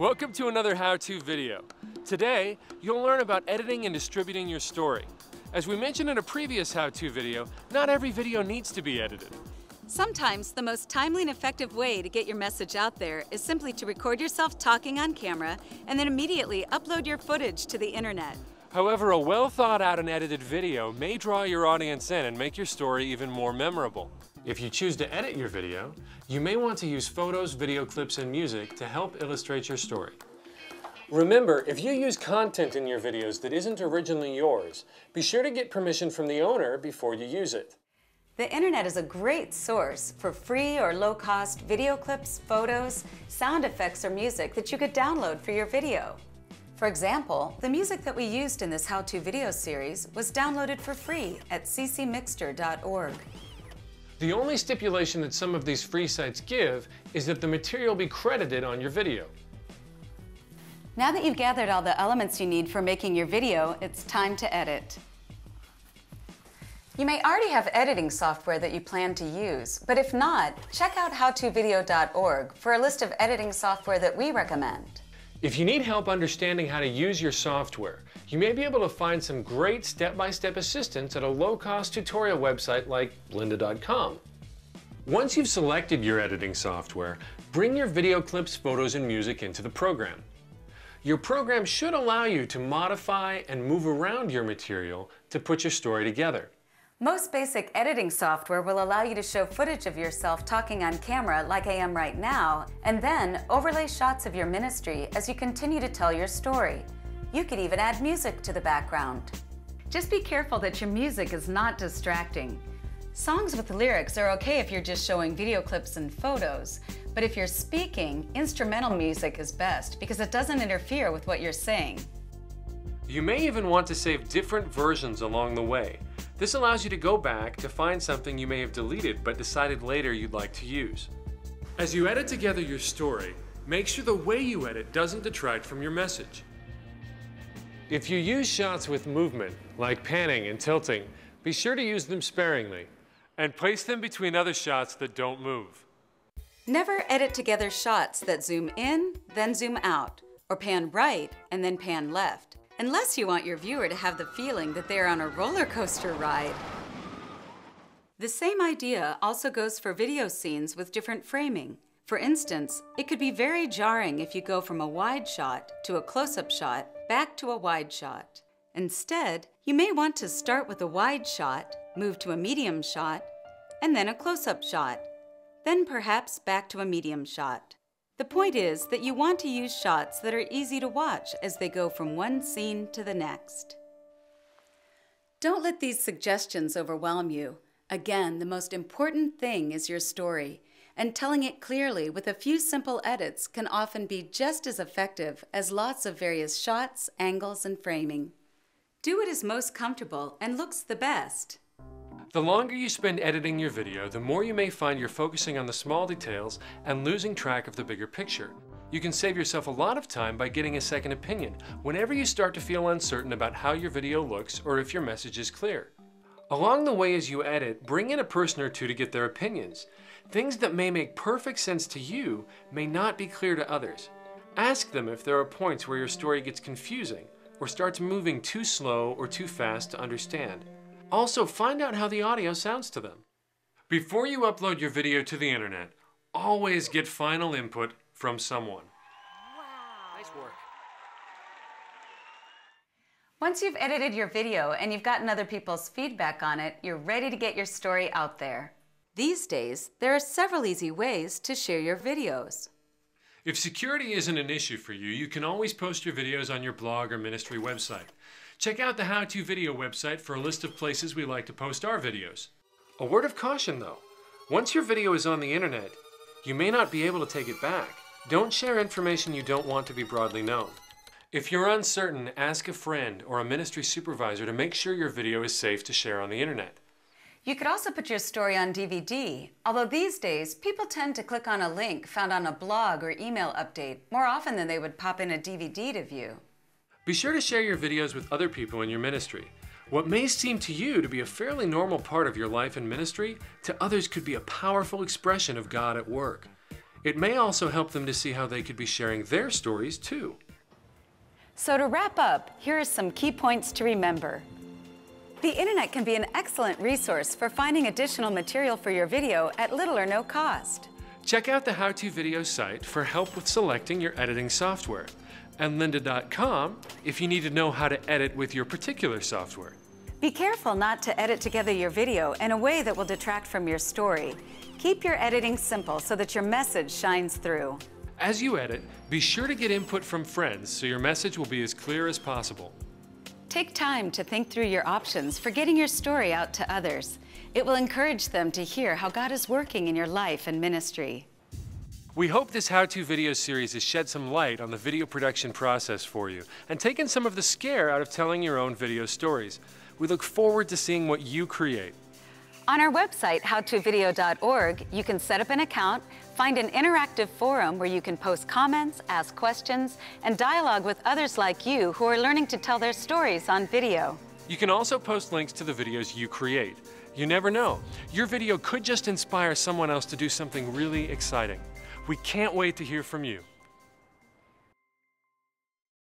Welcome to another how-to video. Today, you'll learn about editing and distributing your story. As we mentioned in a previous how-to video, not every video needs to be edited. Sometimes the most timely and effective way to get your message out there is simply to record yourself talking on camera and then immediately upload your footage to the internet. However, a well-thought-out and edited video may draw your audience in and make your story even more memorable. If you choose to edit your video, you may want to use photos, video clips, and music to help illustrate your story. Remember, if you use content in your videos that isn't originally yours, be sure to get permission from the owner before you use it. The internet is a great source for free or low-cost video clips, photos, sound effects, or music that you could download for your video. For example, the music that we used in this how-to video series was downloaded for free at ccmixter.org. The only stipulation that some of these free sites give is that the material be credited on your video. Now that you've gathered all the elements you need for making your video, it's time to edit. You may already have editing software that you plan to use, but if not, check out howtovideo.org for a list of editing software that we recommend. If you need help understanding how to use your software, you may be able to find some great step-by-step assistance at a low-cost tutorial website like lynda.com. Once you've selected your editing software, bring your video clips, photos, and music into the program. Your program should allow you to modify and move around your material to put your story together. Most basic editing software will allow you to show footage of yourself talking on camera like I am right now, and then overlay shots of your ministry as you continue to tell your story. You could even add music to the background. Just be careful that your music is not distracting. Songs with lyrics are okay if you're just showing video clips and photos, but if you're speaking, instrumental music is best because it doesn't interfere with what you're saying. You may even want to save different versions along the way. This allows you to go back to find something you may have deleted but decided later you'd like to use. As you edit together your story, make sure the way you edit doesn't detract from your message. If you use shots with movement, like panning and tilting, be sure to use them sparingly and place them between other shots that don't move. Never edit together shots that zoom in, then zoom out, or pan right and then pan left, unless you want your viewer to have the feeling that they're on a roller coaster ride. The same idea also goes for video scenes with different framing. For instance, it could be very jarring if you go from a wide shot to a close-up shot, back to a wide shot. Instead, you may want to start with a wide shot, move to a medium shot, and then a close-up shot, then perhaps back to a medium shot. The point is that you want to use shots that are easy to watch as they go from one scene to the next. Don't let these suggestions overwhelm you. Again, the most important thing is your story, and telling it clearly with a few simple edits can often be just as effective as lots of various shots, angles, and framing. Do what is most comfortable and looks the best. The longer you spend editing your video, the more you may find you're focusing on the small details and losing track of the bigger picture. You can save yourself a lot of time by getting a second opinion whenever you start to feel uncertain about how your video looks or if your message is clear. Along the way as you edit, bring in a person or two to get their opinions. Things that may make perfect sense to you may not be clear to others. Ask them if there are points where your story gets confusing or starts moving too slow or too fast to understand. Also, find out how the audio sounds to them. Before you upload your video to the internet, always get final input from someone. Wow. Nice work. Once you've edited your video and you've gotten other people's feedback on it, you're ready to get your story out there. These days, there are several easy ways to share your videos. If security isn't an issue for you, you can always post your videos on your blog or ministry website. Check out the How To Video website for a list of places we like to post our videos. A word of caution though, once your video is on the internet, you may not be able to take it back. Don't share information you don't want to be broadly known. If you're uncertain, ask a friend or a ministry supervisor to make sure your video is safe to share on the internet. You could also put your story on DVD, although these days people tend to click on a link found on a blog or email update more often than they would pop in a DVD to view. Be sure to share your videos with other people in your ministry. What may seem to you to be a fairly normal part of your life and ministry, to others could be a powerful expression of God at work. It may also help them to see how they could be sharing their stories too. So to wrap up, here are some key points to remember. The internet can be an excellent resource for finding additional material for your video at little or no cost. Check out the How To Video site for help with selecting your editing software, and lynda.com if you need to know how to edit with your particular software. Be careful not to edit together your video in a way that will detract from your story. Keep your editing simple so that your message shines through. As you edit, be sure to get input from friends so your message will be as clear as possible. Take time to think through your options for getting your story out to others. It will encourage them to hear how God is working in your life and ministry. We hope this how-to video series has shed some light on the video production process for you and taken some of the scare out of telling your own video stories. We look forward to seeing what you create. On our website, howtovideo.org, you can set up an account, find an interactive forum where you can post comments, ask questions, and dialogue with others like you who are learning to tell their stories on video. You can also post links to the videos you create. You never know, your video could just inspire someone else to do something really exciting. We can't wait to hear from you.